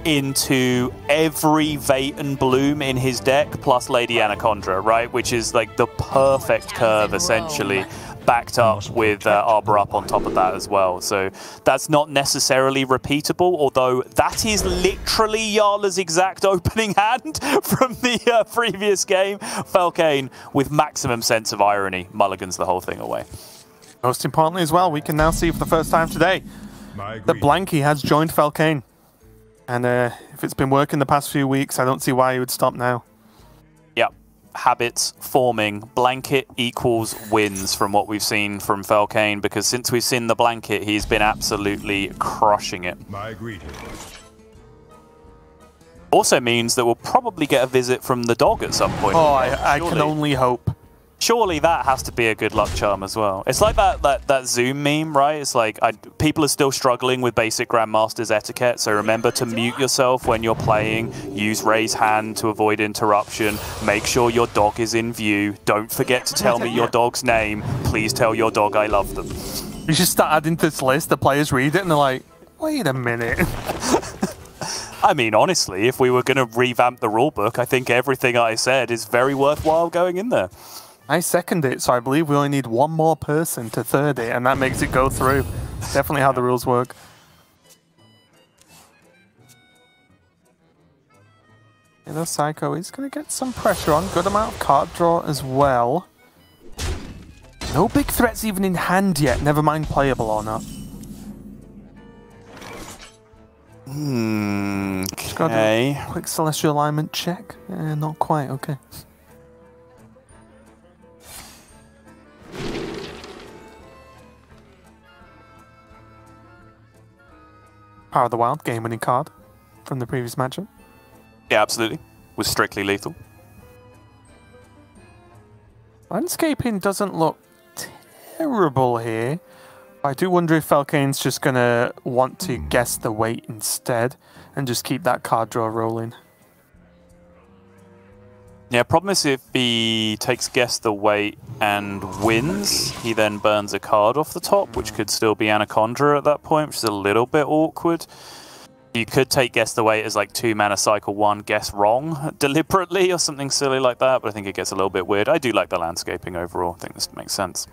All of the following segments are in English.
into every Vate and Bloom in his deck, plus Lady Anaconda, right? Which is like the perfect curve, essentially, backed up with Arbor Up on top of that as well. So that's not necessarily repeatable, although that is literally Jarla's exact opening hand from the previous game. Felkeine, with maximum sense of irony, mulligans the whole thing away. Most importantly as well, we can now see for the first time today that Blanky has joined Felkeine. And if it's been working the past few weeks, I don't see why he would stop now. Yep. Habits forming. Blanket equals wins from what we've seen from Felkeine, because since we've seen the Blanket, he's been absolutely crushing it. Also means that we'll probably get a visit from the dog at some point. Oh, I can only hope. Surely that has to be a good luck charm as well. It's like that Zoom meme, right? It's like people are still struggling with basic Grandmasters etiquette, so remember to mute yourself when you're playing, use raise hand to avoid interruption, make sure your dog is in view, don't forget to tell me your dog's name, please tell your dog I love them. You should start adding to this list, the players read it and they're like, wait a minute. I mean, honestly, if we were going to revamp the rulebook, I think everything I said is very worthwhile going in there. I second it, so I believe we only need one more person to third it, and that makes it go through. Definitely how the rules work. You know, Seiko is going to get some pressure on. Good amount of card draw as well. No big threats even in hand yet, never mind playable or not. Just got to do a quick Celestial Alignment check. Not quite, okay. Power of the Wild, game-winning card from the previous matchup. Yeah, absolutely. Was strictly lethal. Landscaping doesn't look terrible here. I do wonder if Felkeine's just going to want to guess the weight instead and just keep that card draw rolling. Yeah, problem is if he takes guess the weight and wins, he then burns a card off the top, which could still be Anaconda at that point, which is a little bit awkward. You could take guess the weight as like 2 mana cycle 1, guess wrong deliberately or something silly like that, but I think it gets a little bit weird. I do like the landscaping overall. I think this makes sense.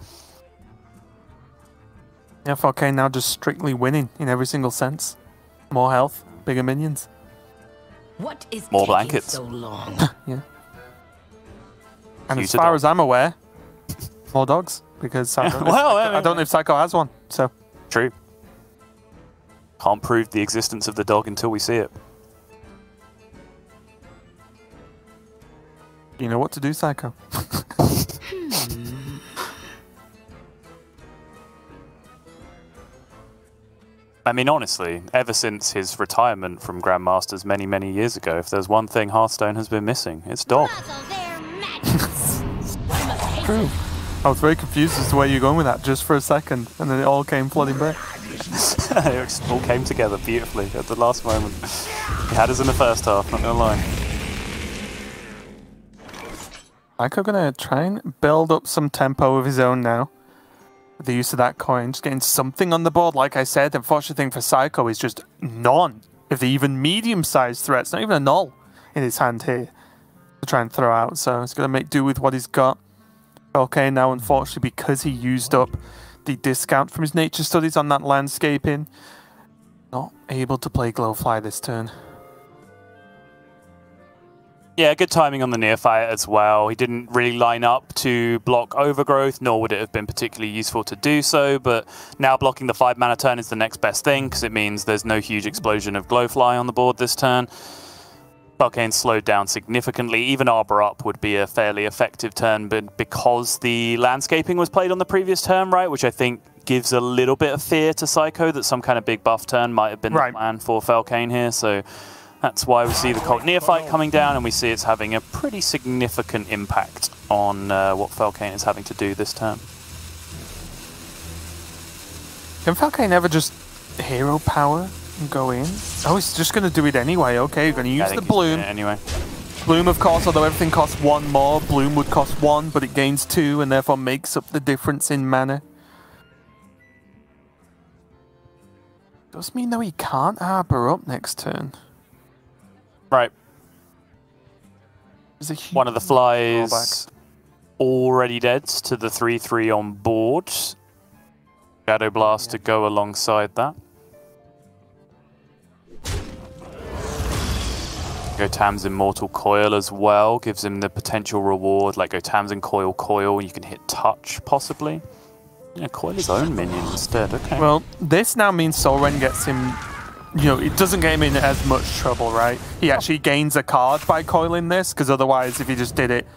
Yeah, Felkeine now just strictly winning in every single sense. More health, bigger minions. What is more blankets. So long? Yeah. And as far as I'm aware, more dogs, because I don't know if Seiko has one, so. True. Can't prove the existence of the dog until we see it. You know what to do, Seiko. I mean, honestly, ever since his retirement from Grandmasters many, many years ago, if there's one thing Hearthstone has been missing, it's dog. True. I was very confused as to where you're going with that just for a second, and then it all came flooding back. It all came together beautifully at the last moment. He had us in the first half, not gonna lie. Seiko gonna try and build up some tempo of his own now. With the use of that coin, just getting something on the board. Like I said, the unfortunate thing for Seiko is just none of the even medium-sized threats, not even a null in his hand here to try and throw out. So he's gonna make do with what he's got. Okay, now unfortunately, because he used up the discount from his nature studies on that landscaping, not able to play Glowfly this turn. Yeah, good timing on the Neophyte as well. He didn't really line up to block Overgrowth, nor would it have been particularly useful to do so, but now blocking the 5 mana turn is the next best thing, because it means there's no huge explosion of Glowfly on the board this turn. Felkeine slowed down significantly. Even Arbor Up would be a fairly effective turn, but because the landscaping was played on the previous turn, right, which I think gives a little bit of fear to Seiko that some kind of big buff turn might have been the plan for Felkeine here, so that's why we see the Cult Neophyte coming down, and we see it's having a pretty significant impact on what Felkeine is having to do this turn. Can Felkeine ever just hero power and go in? Oh, he's just going to do it anyway. Okay, you're going to use the Bloom. Anyway. Bloom, of course, although everything costs 1 more, Bloom would cost 1, but it gains 2, and therefore makes up the difference in mana. Does mean, though, he can't Arbor Up next turn. Right. One of the drawback. flies already dead to the 3-3 on board. Shadow Blast to go alongside that. Gotam's Immortal Coil as well gives him the potential reward, like Gotam's in Coil, you can hit touch possibly. Yeah, coil his own minion instead, okay. Well, this now means Solren gets him, you know, it doesn't get him in as much trouble, right? He actually gains a card by coiling this, because otherwise if he just did it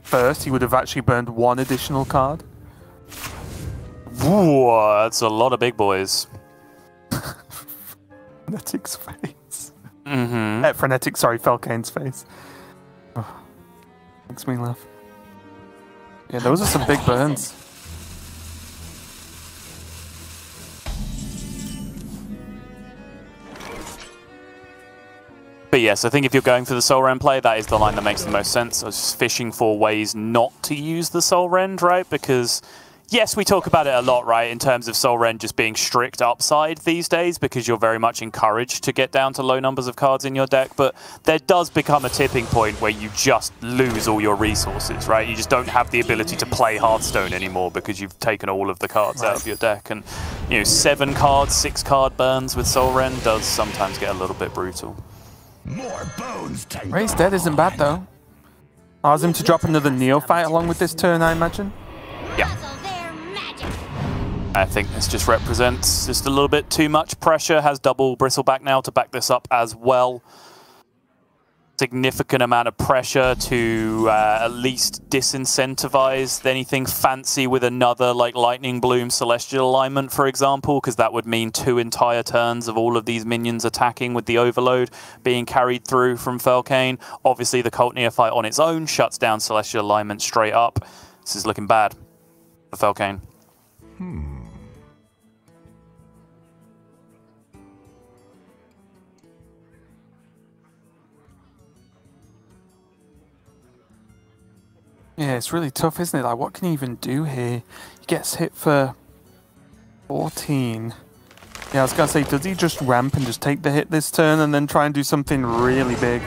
first, he would have actually burned one additional card. Ooh, that's a lot of big boys. Frenetic's face. Mm-hmm. Frenetic, sorry, Felkeine's face. Oh, makes me laugh. Yeah, those are some big burns. But yes, I think if you're going for the Soul Rend play, that is the line that makes the most sense. I was just fishing for ways not to use the Soul Rend, right? Because, yes, we talk about it a lot, right, in terms of Soul Rend just being strict upside these days because you're very much encouraged to get down to low numbers of cards in your deck. But there does become a tipping point where you just lose all your resources, right? You just don't have the ability to play Hearthstone anymore because you've taken all of the cards out of your deck. And, you know, 7 cards, 6 card burns with Soul Rend does sometimes get a little bit brutal. More bones to Raised Dead isn't bad though. Allows him to drop another Neophyte along with this turn, I imagine. Yeah. I think this just represents just a little bit too much pressure. Has double Bristleback now to back this up as well. Significant amount of pressure to at least disincentivize anything fancy with another like Lightning Bloom Celestial Alignment, for example, because that would mean 2 entire turns of all of these minions attacking with the overload being carried through from Felkeine. Obviously, the Cult Neophyte on its own shuts down Celestial Alignment straight up. This is looking bad for Felkeine. Yeah, it's really tough, isn't it? Like, what can he even do here? He gets hit for 14. Yeah, I was going to say, does he just ramp and just take the hit this turn and then try and do something really big?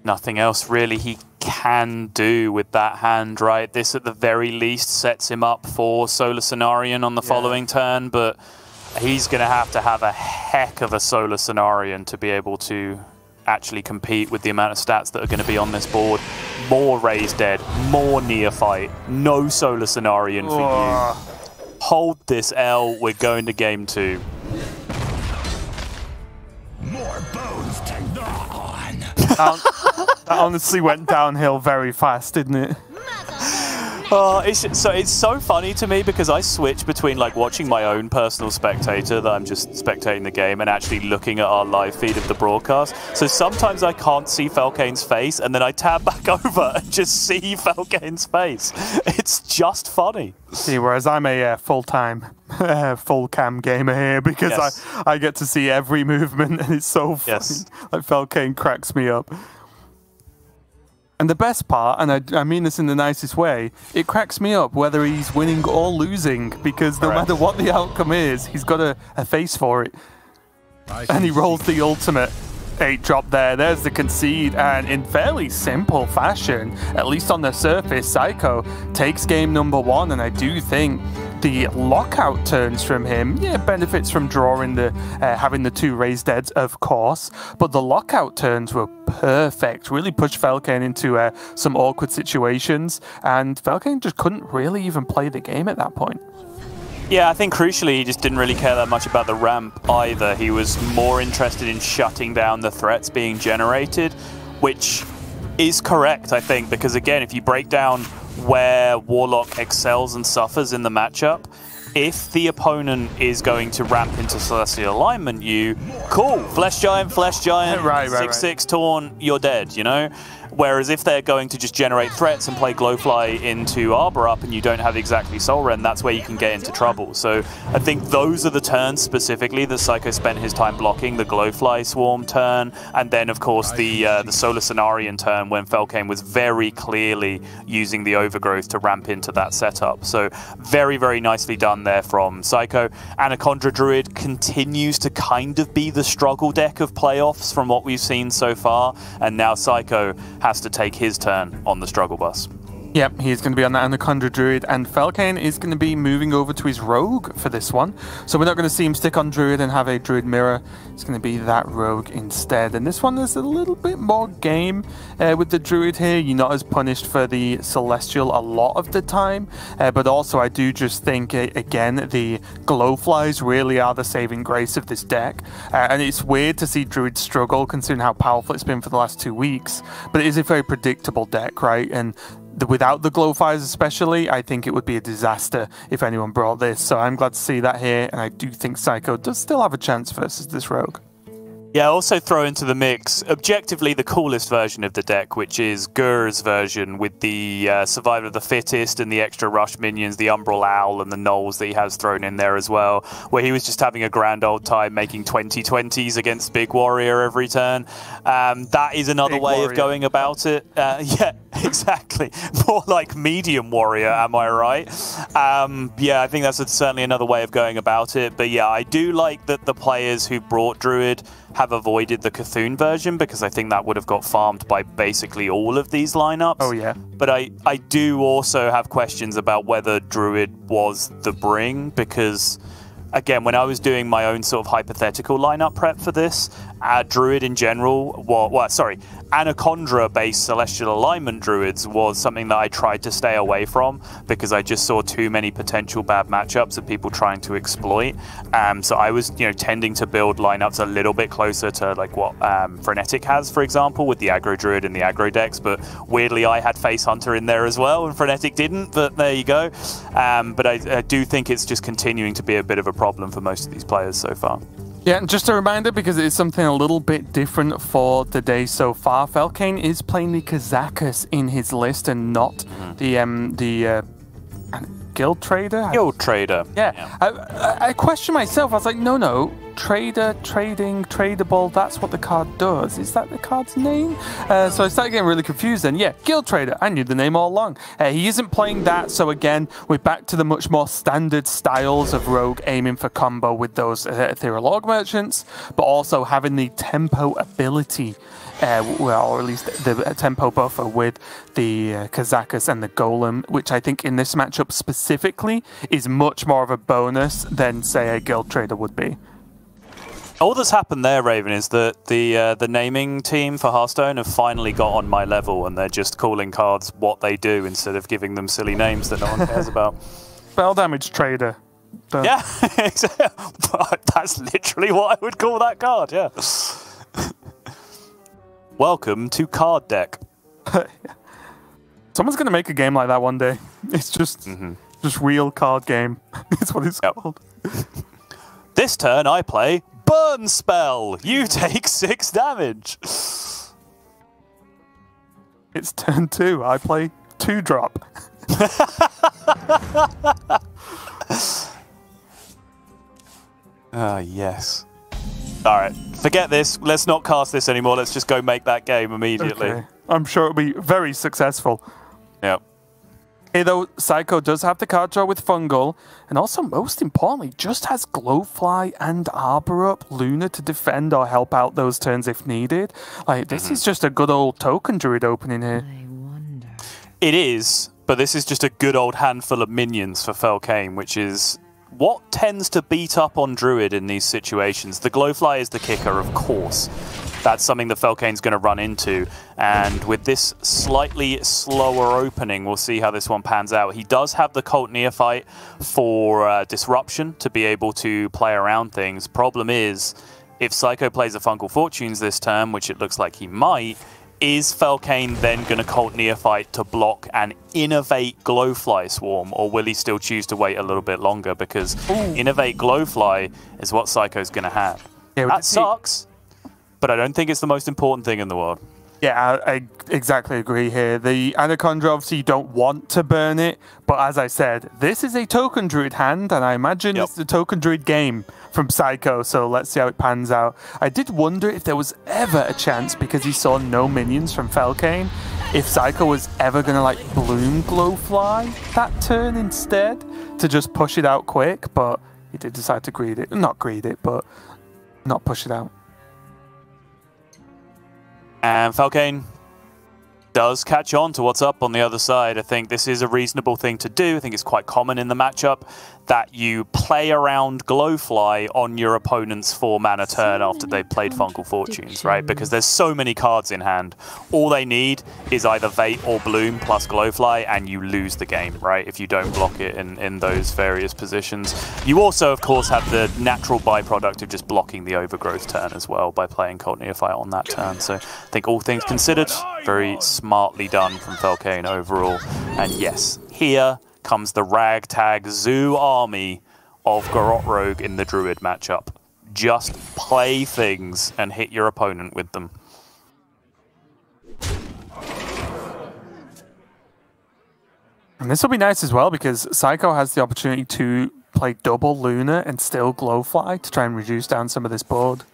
Nothing else really he can do with that hand, right? This at the very least sets him up for Solar Cenarion on the following turn, but he's going to have a heck of a Solar Cenarion to be able to actually compete with the amount of stats that are going to be on this board. More Raised Dead, more Neophyte, no Solar Cenarion for you. Hold this L, we're going to game 2. more bones to gnaw on. That honestly went downhill very fast, didn't it? It's so funny to me because I switch between like watching my own personal spectator that I'm just spectating the game and actually looking at our live feed of the broadcast. So sometimes I can't see Felkeine's face and then I tab back over and just see Felkeine's face. It's just funny. See, whereas I'm a full-time, full-cam gamer here because I get to see every movement and it's so funny. Like Felkeine cracks me up. And the best part, and I mean this in the nicest way, it cracks me up whether he's winning or losing, because no matter what the outcome is, he's got a face for it. And he rolls the ultimate 8-drop there. There's the concede, and in fairly simple fashion, at least on the surface, Seiko takes game number 1, and I do think the lockout turns from him, benefits from drawing the having the 2 Raised Deads, of course, but the lockout turns were perfect. Really pushed Felkeine into some awkward situations, and Felkeine just couldn't really even play the game at that point. Yeah, I think crucially he just didn't really care that much about the ramp either. He was more interested in shutting down the threats being generated, which is correct, I think, because again, if you break down where Warlock excels and suffers in the matchup, if the opponent is going to ramp into Celestial Alignment, cool, Flesh Giant, 6/6 Taunt, you're dead, you know? Whereas if they're going to just generate threats and play Glowfly into Arbor Up and you don't have exactly Soul Rend, that's where you can get into trouble. So I think those are the turns specifically that Seiko spent his time blocking, the Glowfly Swarm turn, and then of course the Solar Cenarion turn when Felkeine was very clearly using the Overgrowth to ramp into that setup. So very, very nicely done run there from Seiko. Anaconda Druid continues to kind of be the struggle deck of playoffs from what we've seen so far, and now Seiko has to take his turn on the struggle bus. Yep, he's going to be on the Anaconda Druid, and Felkeine is going to be moving over to his Rogue for this one. So we're not going to see him stick on Druid and have a Druid mirror. It's going to be that Rogue instead. And this one is a little bit more game with the Druid here. You're not as punished for the Celestial a lot of the time. But also I do just think, again, the Glowflies really are the saving grace of this deck. And it's weird to see Druid struggle considering how powerful it's been for the last 2 weeks. But it is a very predictable deck, right? And without the Glowflies especially, I think it would be a disaster if anyone brought this. So I'm glad to see that here, and I do think Seiko does still have a chance versus this Rogue. Yeah, also throw into the mix, objectively, the coolest version of the deck, which is Gur's version with the Survivor of the Fittest and the extra rush minions, the Umbral Owl and the Gnolls that he has thrown in there as well, where he was just having a grand old time making 20/20s against Big Warrior every turn. That is another Big way Warrior. of going about it. Yeah, exactly. More like Medium Warrior, am I right? Yeah, I think that's certainly another way of going about it. But yeah, I do like that the players who brought Druid have avoided the Cthulhu version, because I think that would have got farmed by basically all of these lineups. Oh yeah. But I do also have questions about whether Druid was the bring, because again, when I was doing my own sort of hypothetical lineup prep for this, Druid in general, Anaconda-based Celestial Alignment Druids was something that I tried to stay away from, because I just saw too many potential bad matchups of people trying to exploit. So I was, tending to build lineups a little bit closer to like what Frenetic has, for example, with the Aggro Druid and the Aggro decks. But weirdly, I had Face Hunter in there as well, and Frenetic didn't. But there you go. But I do think it's just continuing to be a bit of a problem for most of these players so far. Yeah, and just a reminder, because it is something a little bit different for the day so far, Felkeine is playing the Kazakus in his list and not the Guild Trader? Guild Trader. Yeah. I question myself. I was like, no. Trader, trading, tradable, that's what the card does. Is that the card's name? So I started getting really confused then. Yeah, Guild Trader. I knew the name all along. He isn't playing that, so again, we're back to the much more standard styles of Rogue aiming for combo with those Ethereal Org Merchants, but also having the tempo ability, or at least the tempo buffer with the Kazakus and the Golem, which I think in this matchup specifically is much more of a bonus than, say, a Guild Trader would be. All that's happened there, Raven, is that the naming team for Hearthstone have finally got on my level, and they're just calling cards what they do instead of giving them silly names that no one cares about. Spell damage trader. Yeah, that's literally what I would call that card, yeah. Welcome to Card Deck. Someone's going to make a game like that one day. It's just real card game. It's what it's called. This turn I play Burn Spell. You take 6 damage. It's turn 2. I play 2-drop. Yes. Alright, forget this. Let's not cast this anymore. Let's just go make that game immediately. Okay. I'm sure it'll be very successful. Yep. Hey, though, Seiko does have the card draw with Fungal, and also, most importantly, just has Glowfly and Arbor up, Luna to defend or help out those turns if needed. Like, this is just a good old token Druid opening here. It is, but this is just a good old handful of minions for Felkeine, which is what tends to beat up on Druid in these situations. The Glowfly is the kicker, of course. That's something that Felkeine's going to run into, and with this slightly slower opening, we'll see how this one pans out. He does have the Cult Neophyte for disruption to be able to play around things. Problem is, if Seiko plays a Fungal Fortunes this turn, which it looks like he might, is Felkeine then going to Cult Neophyte to block an Innovate Glowfly Swarm, or will he still choose to wait a little bit longer? Because Innovate Glowfly is what Seiko's going to have. Yeah, that sucks. But I don't think it's the most important thing in the world. Yeah, I exactly agree here. The Anaconda, obviously, you don't want to burn it, but as I said, this is a Token Druid hand, and I imagine it's the Token Druid game from Seiko, so let's see how it pans out. I did wonder if there was ever a chance, because he saw no minions from Felkeine, if Seiko was ever going to, like, Bloom Glowfly that turn instead, to just push it out quick, but he did decide to greed it. Not greed it, but not push it out. And Felkeine does catch on to what's up on the other side. I think this is a reasonable thing to do. I think it's quite common in the matchup that you play around Glowfly on your opponent's 4-mana turn after they've played Fungal Fortunes, right? Because there's so many cards in hand. All they need is either Vate or Bloom plus Glowfly, and you lose the game, right? If you don't block it in those various positions. You also, of course, have the natural byproduct of just blocking the Overgrowth turn as well by playing Cult Neophyte on that turn. So I think all things considered, very smartly done from Felkeine overall. And yes, here comes the ragtag zoo army of Garrote Rogue in the Druid matchup. Just play things and hit your opponent with them. And this will be nice as well, because Seiko has the opportunity to play double Luna and still Glowfly to try and reduce down some of this board.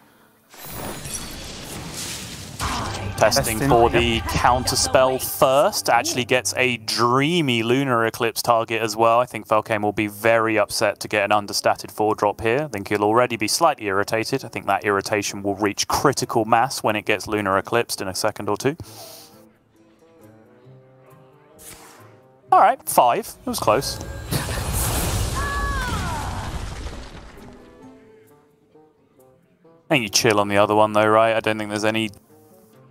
Testing for the counterspell first. Actually gets a dreamy Lunar Eclipse target as well. I think Felkeine will be very upset to get an understated 4-drop here. I think he'll already be slightly irritated. I think that irritation will reach critical mass when it gets Lunar Eclipsed in a second or two. All right, 5. It was close. I think you chill on the other one though, right? I don't think there's any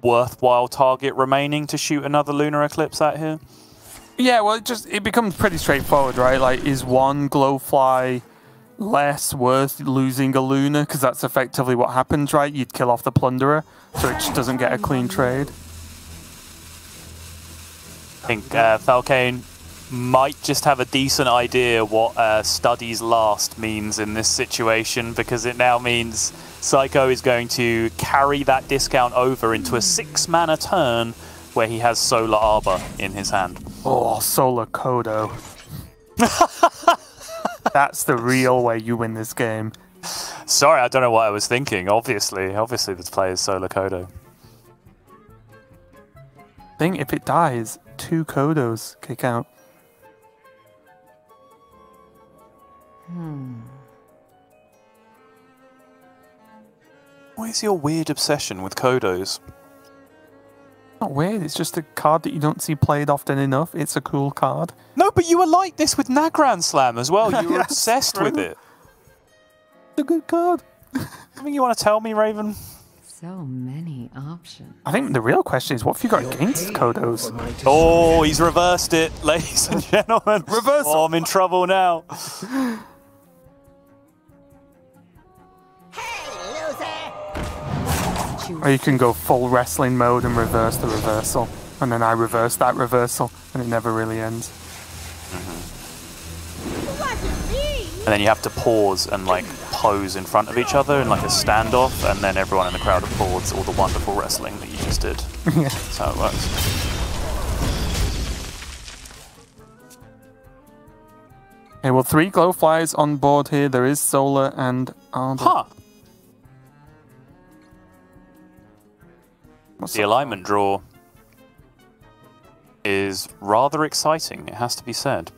worthwhile target remaining to shoot another Lunar Eclipse at here. Yeah, well, it becomes pretty straightforward, right? Like, is one Glowfly less worth losing a Luna? Because that's effectively what happens, right? You'd kill off the Plunderer, so it just doesn't get a clean trade. I think Felkeine might just have a decent idea what Studies Last means in this situation, because it now means Seiko is going to carry that discount over into a 6-mana turn where he has Solar Arbor in his hand. Oh, Solar Kodo. That's the real way you win this game. Sorry, I don't know what I was thinking. Obviously this play is Solar Kodo. Think if it dies, 2 Kodos kick out. What is your weird obsession with Kodos? Not weird, it's just a card that you don't see played often enough. It's a cool card. No, but you were like this with Nagran Slam as well. You were obsessed with it. It's a good card. Something you want to tell me, Raven? So many options. I think the real question is, what have you got against Kodos? Oh, he's reversed it, ladies and gentlemen. Reversal. Oh, I'm in trouble now. Or you can go full wrestling mode and reverse the reversal. And then I reverse that reversal, and it never really ends. And then you have to pause and like pose in front of each other in like a standoff, and then everyone in the crowd applauds all the wonderful wrestling that you just did. Yeah. That's how it works. Okay, well, 3 Glowflies on board here. There is Solar and Arbor. Huh. What's The alignment draw is rather exciting, it has to be said.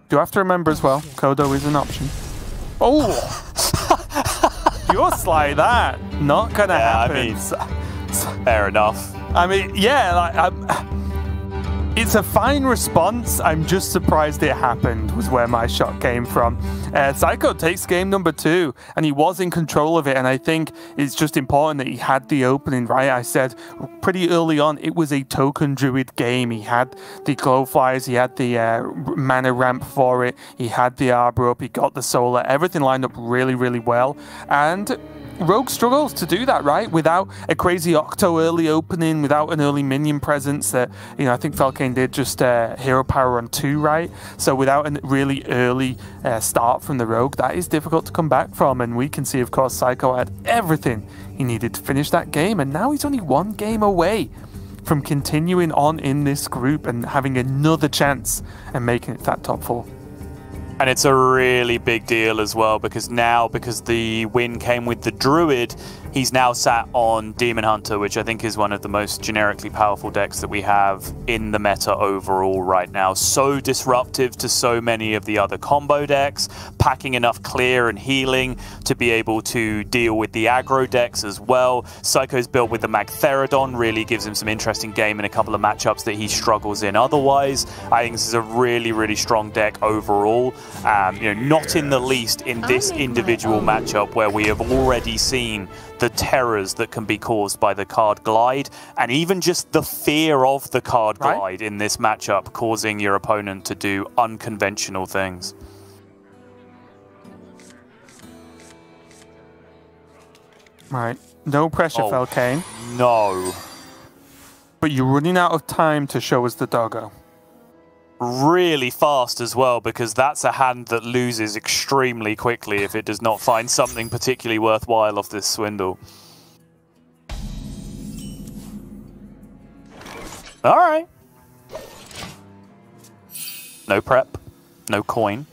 You have to remember as well, Kodo is an option. Oh! Just like that. Not gonna happen. I mean, fair enough. I mean, yeah, like, it's a fine response. I'm just surprised it happened, was where my shot came from. Seiko takes game number 2, and he was in control of it, and I think it's just important that he had the opening, right? I said pretty early on, it was a token druid game. He had the Glowflies, he had the mana ramp for it, he had the Arbor up, he got the Solar, everything lined up really, really well, and Rogue struggles to do that, right? Without a crazy Octo early opening, without an early minion presence that, you know, I think Felkeine did just hero power on 2, right? So without a really early start from the Rogue, that is difficult to come back from. And we can see, of course, Seiko had everything he needed to finish that game. And now he's only 1 game away from continuing on in this group and having another chance and making it that top 4. And it's a really big deal as well, because now, because the win came with the Druid, he's now sat on Demon Hunter, which I think is one of the most generically powerful decks that we have in the meta overall right now. So disruptive to so many of the other combo decks, packing enough clear and healing to be able to deal with the aggro decks as well. Seiko's built with the Magtheridon really gives him some interesting game in a couple of matchups that he struggles in otherwise. I think this is a really, really strong deck overall. You know, not in the least in this individual matchup where we have already seen the terrors that can be caused by the card glide, and even just the fear of the card glide in this matchup causing your opponent to do unconventional things. Right. No pressure, Felkeine. No. But you're running out of time to show us the doggo. Really fast as well, because that's a hand that loses extremely quickly if it does not find something particularly worthwhile off this swindle. All right. No prep, no coin.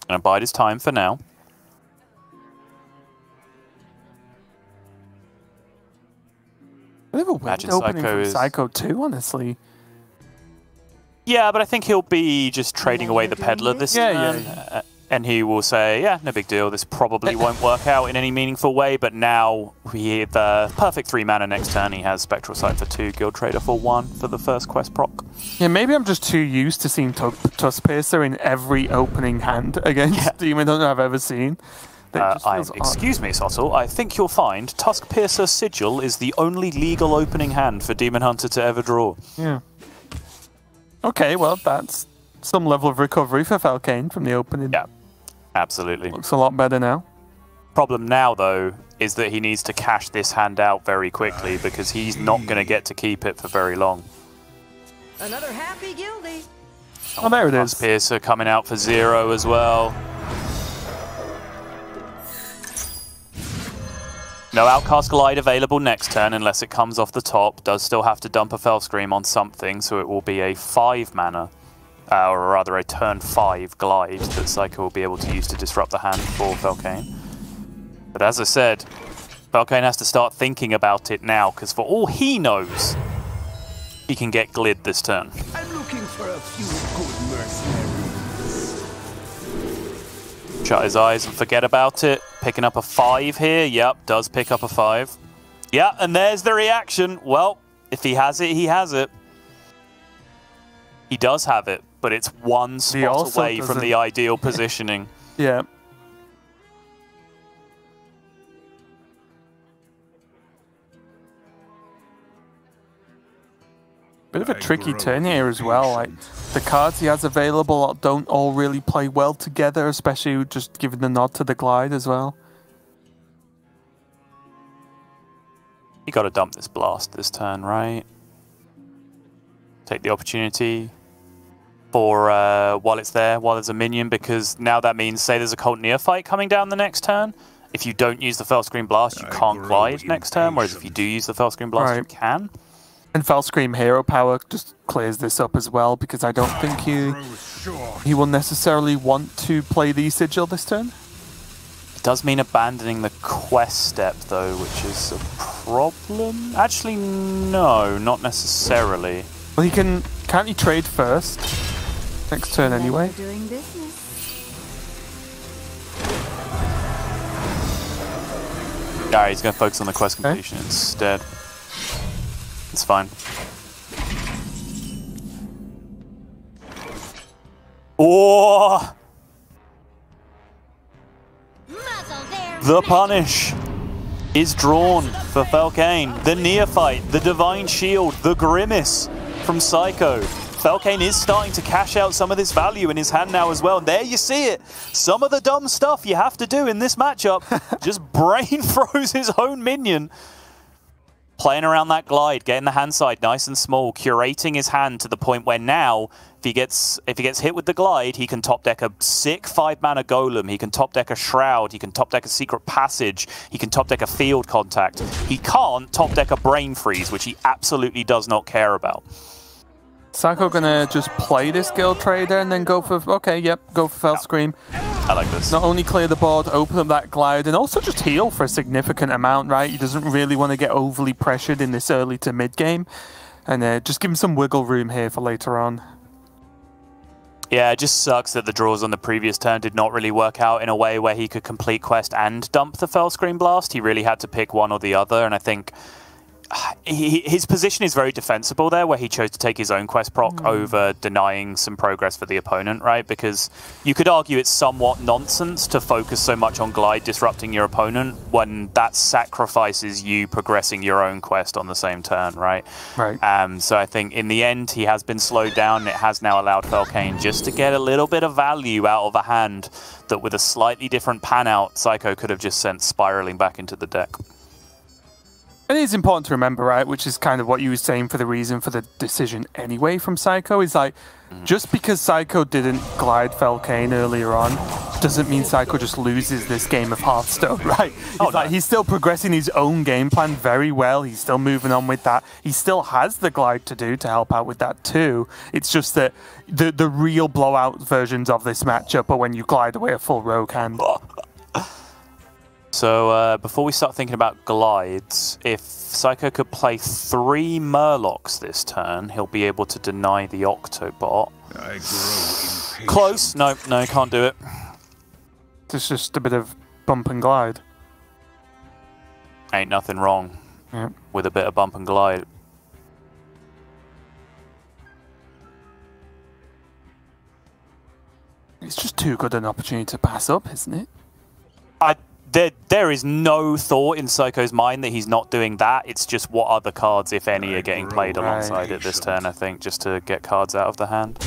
Gonna bide his time for now. I have a weird opening from Seiko too, honestly. Yeah, but I think he'll be just trading away the peddler this turn. And he will say, yeah, no big deal, this probably won't work out in any meaningful way, but now we have the perfect 3 mana next turn. He has Spectral Sight for 2, Guild Trader for 1 for the first quest proc. Yeah, maybe I'm just too used to seeing Tusk Piercer in every opening hand against Demon Hunter I've ever seen. Excuse me, Sottle, I think you'll find Tusk Piercer Sigil is the only legal opening hand for Demon Hunter to ever draw. Yeah. Okay, well, that's some level of recovery for Felkeine from the opening. Yeah, absolutely. Looks a lot better now. Problem now, though, is that he needs to cash this hand out very quickly because he's not going to get to keep it for very long. Another happy guildie. Oh, there it is. Piercer coming out for 0 as well. No Outcast Glide available next turn unless it comes off the top. Does still have to dump a Fell Scream on something, so it will be a 5 mana, or rather a turn 5 Glide that Seiko will be able to use to disrupt the hand for Felkeine. But as I said, Felkeine has to start thinking about it now, because for all he knows, he can get glid this turn. I'm looking for a few good mercenaries. Shut his eyes and forget about it. Picking up a 5 here. Yep, does pick up a 5. Yeah, and there's the reaction. Well, if he has it, he has it. He does have it, but it's one spot away from the ideal positioning. Yeah. Bit of a tricky turn here as well. Like the cards he has available don't all really play well together, especially just giving the nod to the glide as well. You got to dump this blast this turn, right? Take the opportunity for while it's there, while there's a minion, because now that means, say there's a Cult Neophyte coming down the next turn. If you don't use the Fell Scream Blast, you can't glide next turn, whereas if you do use the Fell Scream Blast, you can. And Fell Scream Hero Power just clears this up as well, because I don't think he will necessarily want to play the Sigil this turn. It does mean abandoning the quest step, though, which is a problem. Actually, no, not necessarily. Well, can't he trade first? Next turn anyway. Doing business. Alright, he's going to focus on the quest completion instead. It's fine. Oh! The punish is drawn for Felkeine. The Neophyte, the Divine Shield, the Grimace from Seiko. Felkeine is starting to cash out some of this value in his hand now as well. And there you see it. Some of the dumb stuff you have to do in this matchup. Just brain froze his own minion. Playing around that glide, getting the hand side nice and small, curating his hand to the point where now, if he gets hit with the glide, he can top deck a sick 5-mana golem, he can top deck a shroud, he can top deck a secret passage, he can top deck a field contact. He can't top deck a brain freeze, which he absolutely does not care about. Seiko gonna just play this Guild Trader and then go for, okay, yep, go for Fell Scream. I like this. Not only clear the board, open up that glide, and also just heal for a significant amount, right? He doesn't really want to get overly pressured in this early to mid game. And just give him some wiggle room here for later on. Yeah, it just sucks that the draws on the previous turn did not really work out in a way where he could complete quest and dump the Fell Scream Blast. He really had to pick one or the other, and I think his position is very defensible there, where he chose to take his own quest proc over denying some progress for the opponent, right? Because you could argue it's somewhat nonsense to focus so much on glide disrupting your opponent when that sacrifices you progressing your own quest on the same turn, right? Right. So I think in the end, he has been slowed down, and it has now allowed Felkeine just to get a little bit of value out of a hand that with a slightly different pan out, Seiko could have just sent spiraling back into the deck. And it's important to remember, right, which is kind of what you were saying for the reason for the decision anyway from Seiko, is like, just because Seiko didn't glide Felkeine earlier on, doesn't mean Seiko just loses this game of Hearthstone, right? He's still progressing his own game plan very well. He's still moving on with that. He still has the glide to do to help out with that too. It's just that the real blowout versions of this matchup are when you glide away a full rogue hand. So before we start thinking about glides, if Seiko could play 3 Murlocs this turn, he'll be able to deny the Octobot. I grow impatient. Close. No, can't do it. It's just a bit of bump and glide. Ain't nothing wrong with a bit of bump and glide. It's just too good an opportunity to pass up, isn't it? There is no thought in Seiko's mind that he's not doing that. It's just what other cards, if any, are getting played alongside it this turn, I think, just to get cards out of the hand.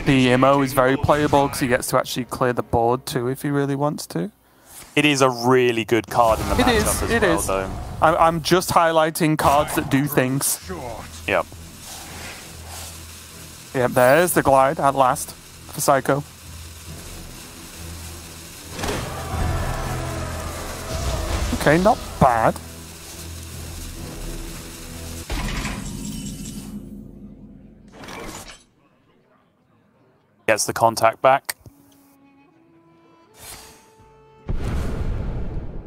The MO is very playable because he gets to actually clear the board too if he really wants to. It is a really good card in the matchup as well, though. I'm just highlighting cards that do things. Yep. Yep, there's the glide at last for Seiko. Okay, not bad. Gets the contact back.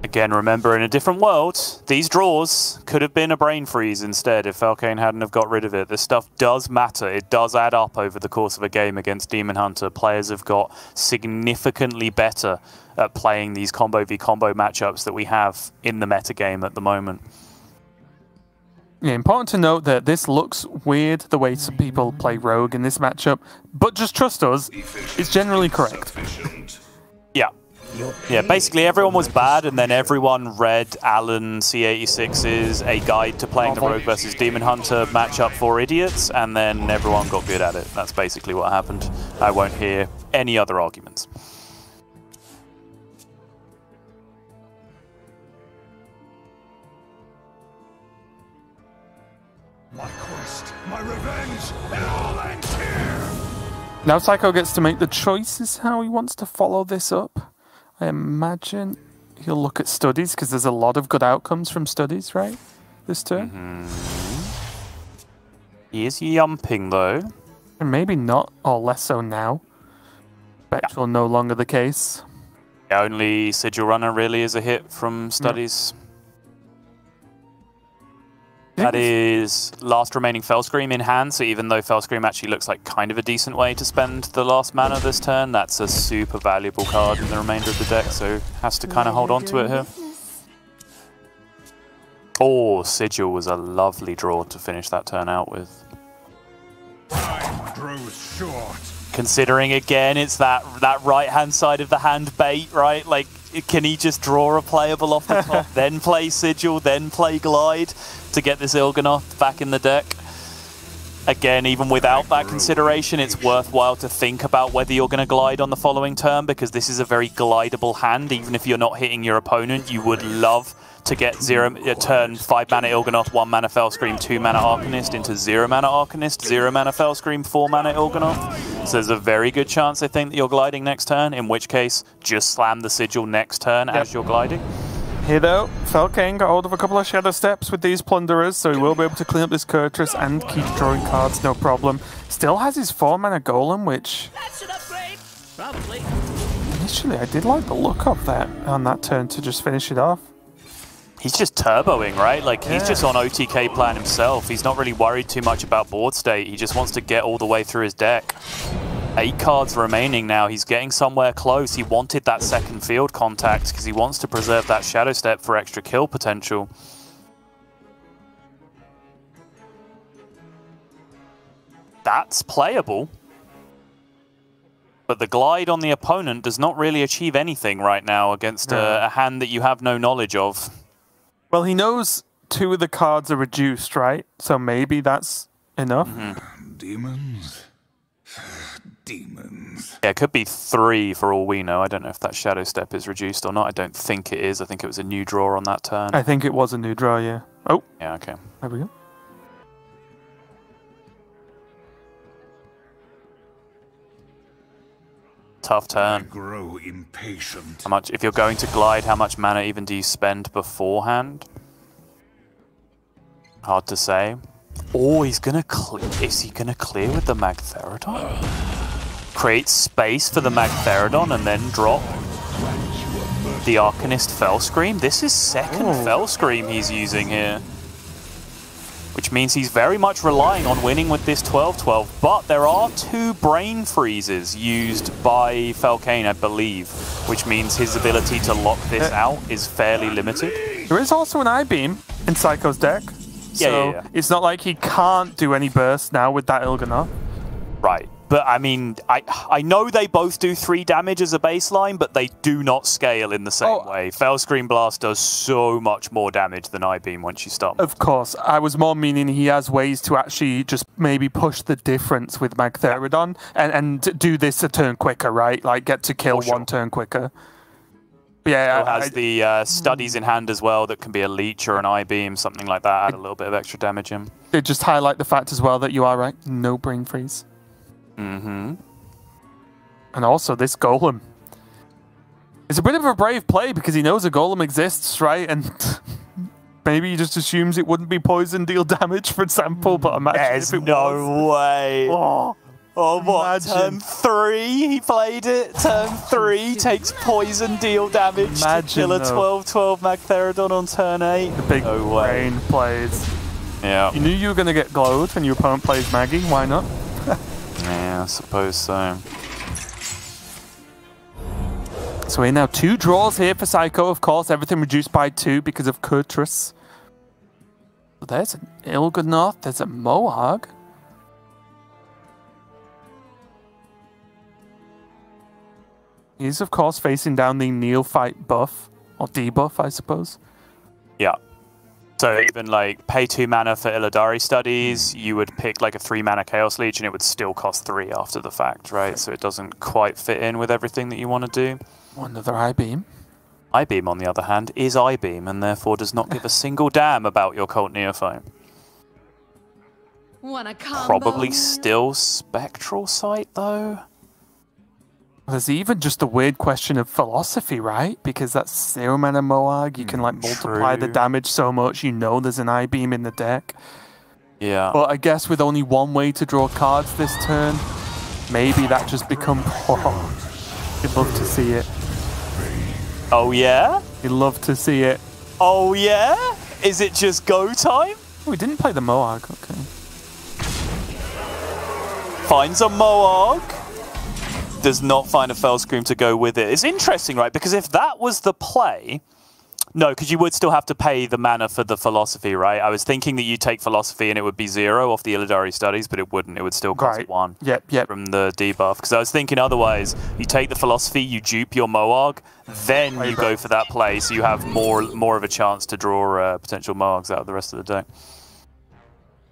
Again, remember, in a different world, these draws could have been a brain freeze instead if Felkeine hadn't have got rid of it. This stuff does matter. It does add up over the course of a game against Demon Hunter. Players have got significantly better at playing these combo v combo matchups that we have in the metagame at the moment. Yeah, important to note that this looks weird the way some people play Rogue in this matchup, but just trust us, it's generally correct. Yeah. Yeah, basically everyone was bad, and then everyone read Alan C86's A Guide to Playing the Rogue versus Demon Hunter matchup for idiots, and then everyone got good at it. That's basically what happened. I won't hear any other arguments. My quest, my revenge, it all ends here! Now Seiko gets to make the choices how he wants to follow this up. I imagine he'll look at studies because there's a lot of good outcomes from studies, right? This turn. He is yumping though. And maybe not, or less so now. Spectral no longer the case. Yeah, only Sigil Runner really is a hit from studies. That is last remaining Fellscream in hand, so even though Fellscream actually looks like kind of a decent way to spend the last mana this turn, that's a super valuable card in the remainder of the deck, so has to kind of hold on to it here. Oh, Sigil was a lovely draw to finish that turn out with. Time grows short. Considering, again, it's that right-hand side of the hand bait, right? Like, can he just draw a playable off the top, then play Sigil, then play Glide to get this Il'gynoth back in the deck? Again, even without that consideration, it's worthwhile to think about whether you're going to glide on the following turn, because this is a very glidable hand. Even if you're not hitting your opponent, you would love to get turn 5 mana Il'gynoth, 1 mana Felscream, 2 mana Arcanist into 0 mana Arcanist, 0 mana Felscream, 4 mana Il'gynoth. So there's a very good chance, I think, that you're gliding next turn, in which case, just slam the Sigil next turn as you're gliding. Here though, Felkeine got hold of a couple of Shadow Steps with these Plunderers, so he will be able to clean up this Kurtrus and keep drawing cards, no problem. Still has his 4 mana Golem, which... That's an upgrade. Probably. Initially, I did like the look of that on that turn to just finish it off. He's just turboing, right? Like, he's just on OTK plan himself. He's not really worried too much about board state. He just wants to get all the way through his deck. 8 cards remaining now. He's getting somewhere close. He wanted that second field contact because he wants to preserve that Shadow Step for extra kill potential. That's playable. But the glide on the opponent does not really achieve anything right now against a hand that you have no knowledge of. Well, he knows 2 of the cards are reduced, right? So maybe that's enough. Demons. Demons. Yeah, it could be 3 for all we know. I don't know if that Shadow Step is reduced or not. I don't think it is. I think it was a new draw on that turn. I think it was a new draw, yeah. Oh. Yeah, okay. There we go. Tough turn. I grow impatient. How much, if you're going to glide, how much mana even do you spend beforehand? Hard to say. Oh, he's gonna clear. Is he gonna clear with the Magtheridon? Create space for the Magtheridon and then drop the Arcanist Felscream? This is second Felscream he's using here. Which means he's very much relying on winning with this 12-12. But there are 2 Brain Freezes used by Felkeine, I believe. Which means his ability to lock this out is fairly limited. There is also an I-Beam in Seiko's deck. So it's not like he can't do any burst now with that Il'gynoth. Right. But, I mean, I know they both do 3 damage as a baseline, but they do not scale in the same way. Felscream Blast does so much more damage than I-Beam once you start. Of course. I was more meaning he has ways to actually just maybe push the difference with Magtheridon and do this a turn quicker, right? Like, get to kill 1 turn quicker. Yeah, it has the studies in hand as well that can be a leech or an I-Beam, something like that, add a little bit of extra damage in. It just highlight the fact as well that you are right. No Brain Freeze. Mm-hmm. And also this Golem. It's a bit of a brave play because he knows a Golem exists, right? And maybe he just assumes it wouldn't be poison deal damage, for example, but imagine There's if it no was. way. Oh, what? Turn 3, he played it. Turn 3 takes poison deal damage to kill a 12-12 Magtheridon on turn 8. The big brain plays. Yeah. You knew you were going to get glowed when your opponent plays Maggie. Why not? Yeah, I suppose so. So we're now 2 draws here for Seiko, of course. Everything reduced by 2 because of Kurtrus. So there's an Il'gynoth. There's a Moarg. He's, of course, facing down the Neophyte buff, or debuff, I suppose. Yeah. So even, like, pay 2 mana for Illidari Studies, you would pick, like, a 3 mana Chaos Leech, and it would still cost 3 after the fact, right? So it doesn't quite fit in with everything that you want to do. Another I-Beam. I-Beam, on the other hand, is I-Beam, and therefore does not give a single damn about your Cult Neophyte. Probably still Spectral Sight, though? There's even just a weird question of philosophy, right? Because that's 0 mana Moarg. You can like multiply the damage so much, you know there's an I-Beam in the deck. Yeah. But I guess with only 1 way to draw cards this turn, maybe that just becomes... Oh, you'd love to see it. Oh yeah? You'd love to see it. Oh yeah? Is it just go time? Oh, we didn't play the Moarg, okay. Finds a Moarg. Does not find a Felscream to go with it. It's interesting, right? Because if that was the play... No, because you would still have to pay the mana for the Philosophy, right? I was thinking that you take Philosophy and it would be 0 off the Illidari Studies, but it wouldn't. It would still cost 1 from the debuff. Because I was thinking otherwise, you take the Philosophy, you dupe your Moarg, then you go for that play, so you have more of a chance to draw potential Moargs out of the rest of the deck.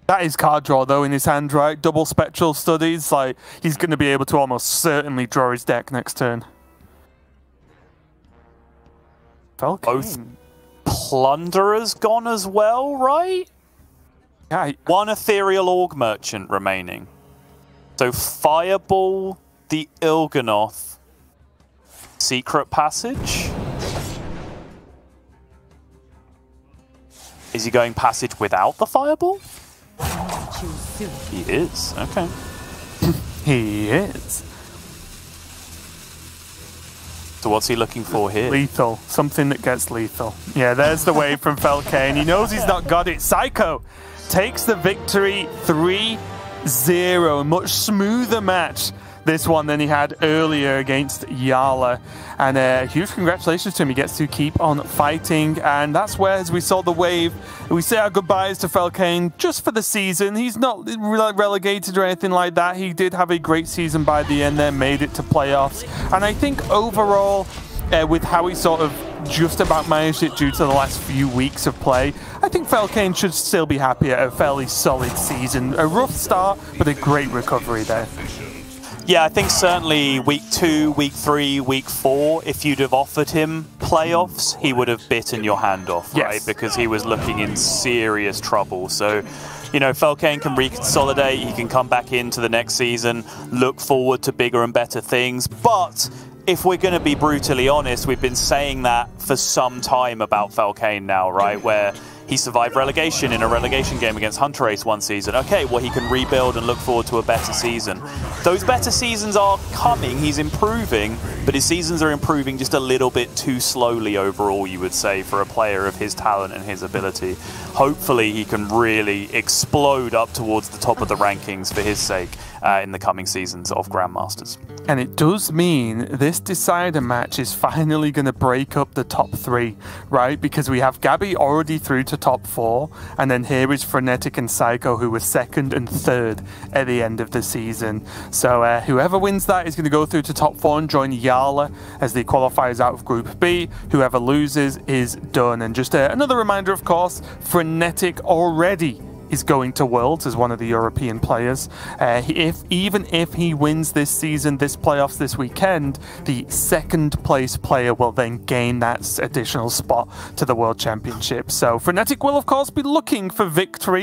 That is card draw, though, in his hand, right? Double Spectral Studies. Like, he's going to be able to almost certainly draw his deck next turn. Felkeine. Both Plunderers gone as well, right? Yeah, One Ethereal Org Merchant remaining. So Fireball, the Il'gynoth, Secret Passage. Is he going Passage without the Fireball? He is, okay. he is. So what's he looking for here? Lethal. Something that gets lethal. Yeah, there's the wave from Felkeine. He knows he's not got it. Seiko takes the victory 3-0. A much smoother match, this one, than he had earlier against Yala. And huge congratulations to him. He gets to keep on fighting. And that's where, as we saw the wave, we say our goodbyes to Felkeine just for the season. He's not relegated or anything like that. He did have a great season by the end there, made it to playoffs. And I think overall, with how he sort of just about managed it due to the last few weeks of play, I think Felkeine should still be happy at a fairly solid season. A rough start, but a great recovery there. Yeah, I think certainly week 2, week 3, week 4, if you'd have offered him playoffs, he would have bitten your hand off, right? Yes. Because he was looking in serious trouble. So, you know, Felkeine can reconsolidate, he can come back into the next season, look forward to bigger and better things. But if we're going to be brutally honest, we've been saying that for some time about Felkeine now, right? Where he survived relegation in a relegation game against Hunter Ace one season. Okay, well, he can rebuild and look forward to a better season. Those better seasons are coming. He's improving, but his seasons are improving just a little bit too slowly overall, you would say, for a player of his talent and his ability. Hopefully, he can really explode up towards the top of the rankings for his sake in the coming seasons of Grandmasters. And it does mean this decider match is finally going to break up the top 3, right? Because we have Gabby already through to top 4, and then here is Frenetic and Seiko, who were 2nd and 3rd at the end of the season. So whoever wins that is going to go through to top 4 and join Yala as the qualifiers out of Group B. Whoever loses is done. And just another reminder, of course, Frenetic already is going to Worlds as one of the European players. Even if he wins this season, this playoffs this weekend, the 2nd place player will then gain that additional spot to the World Championship. So Frenetic will, of course, be looking for victory.